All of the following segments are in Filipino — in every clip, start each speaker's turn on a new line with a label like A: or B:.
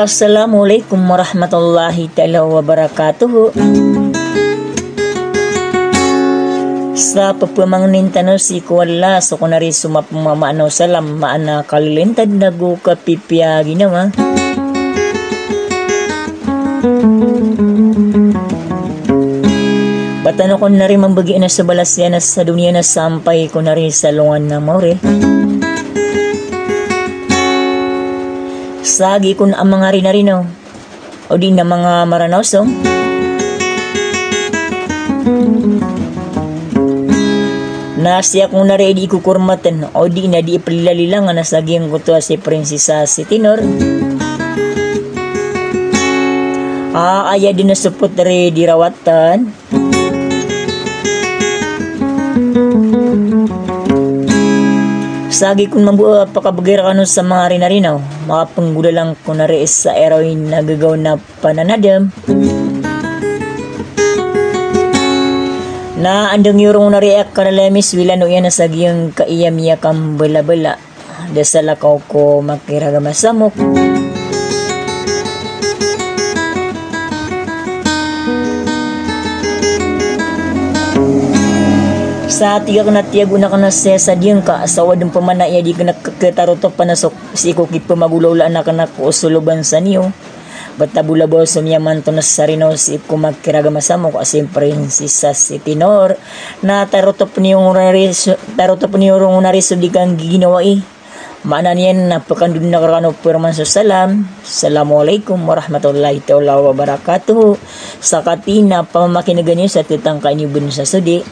A: Assalamualaikum warahmatullahi ta'ala wabarakatuh. Sa papamangnin tanong si kuwala so kunari sumapumamaanaw salam maana kalilintad nagu kapipya ginawa. Batano ko na rin mambagi na sa balasya na sa dunia na sampay ko na rin sa lungan na more. Sagi kun ang mga rinarino o di na mga maranoso. Nasya kung na rin di kukurmatan o di na di ipalalilangan na saging ko to si Prinsesa si Tinor. Aya din na supot rin di rawatan. Sagi kung mabuo pakabagira ka nun sa mga rinarinaw, makapangguda lang kung nariis sa eroin na gagaw na pananadam. Na andang yurong nariak ka na lemis, wila no yan na sagiyang kaiyamiya kang bala-bala. Dasal ako ko makiragamasamok. Sa tiyak na tiyago na ka na sa diyang ka asawa ng pamanaya di ka nakakataroto panasok si kukip pamagulawlaan na ka nakusuluban sa niyo batabulabaw sumyaman to na sa rino si kumakiragamasamo ko asim Prinsesa si Tinor na taroto po niyong nariso di kang giginawa maana niyan napakandun na karakano perman sa salam. Assalamualaikum warahmatullahi ta'ala wabarakatuh. Sa katina pamamakinagan niyo sa titangka niyo bun sa sudi.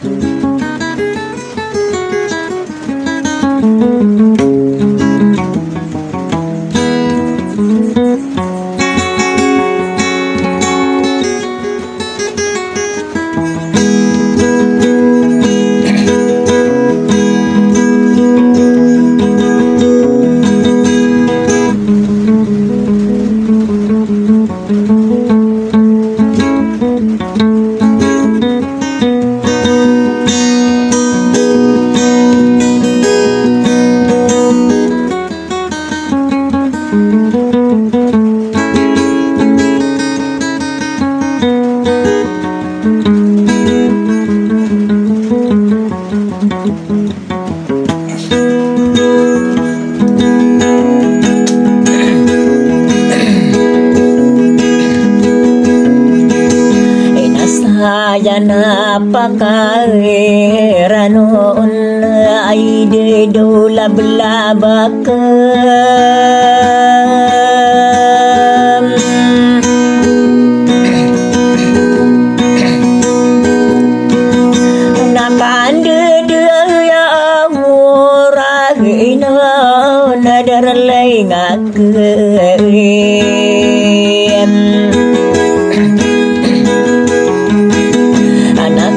A: Napakahera noon ay dedo lablabakam nakandedaya murahina nadaralay ngakem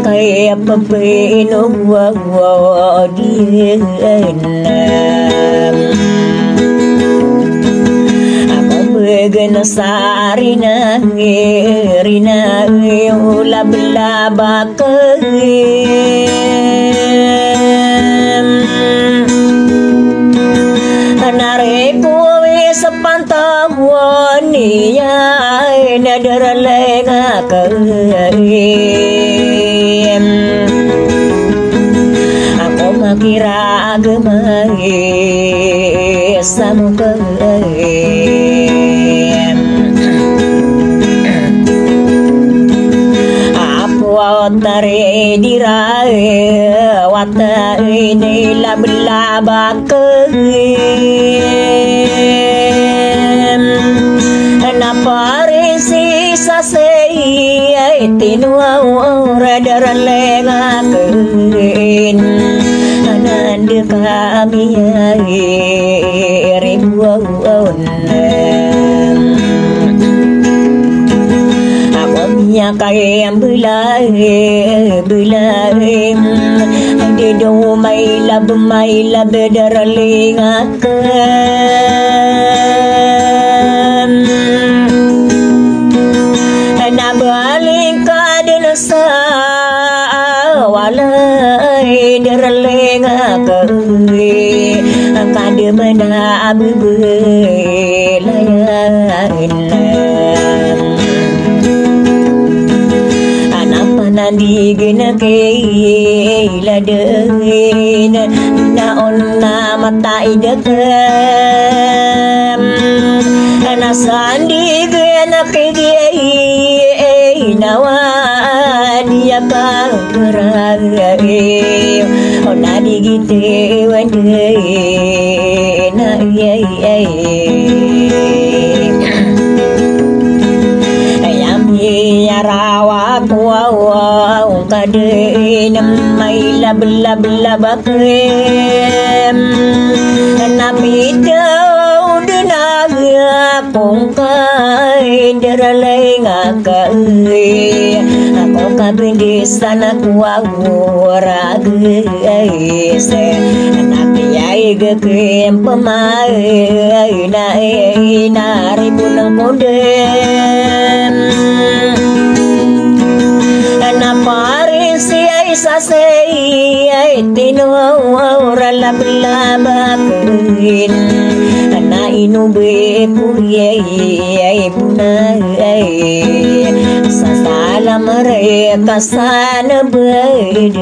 A: kaya papinog wawadiyan ako bagana sa rinang ulablabakam naripo sa pantawan niya nadaralay ngakem ako makiragamay sa mukhaem apo tari diray watay nilablabakam naparisi sa say tinuaw radaran ngakin ananda kami ribuan ako miya kayang bulay hindi daw may lab daraling akan nabalik ka din sa walay lenga kari kada mana belayan anapa nandi gena ke laden na onna mata idekam ana sandi gena ke nawa dia parage ona digite wende na ayami arawa kwa kade namai labla bakem namita udenaga pongkai deralai ngakai ako kabindis anak wawurage se napiyai gekem pemai na ribunang kondem napari si ay sasay ay tinawawra lablabakin na inube kuryay ay punay sa salam re kasana badin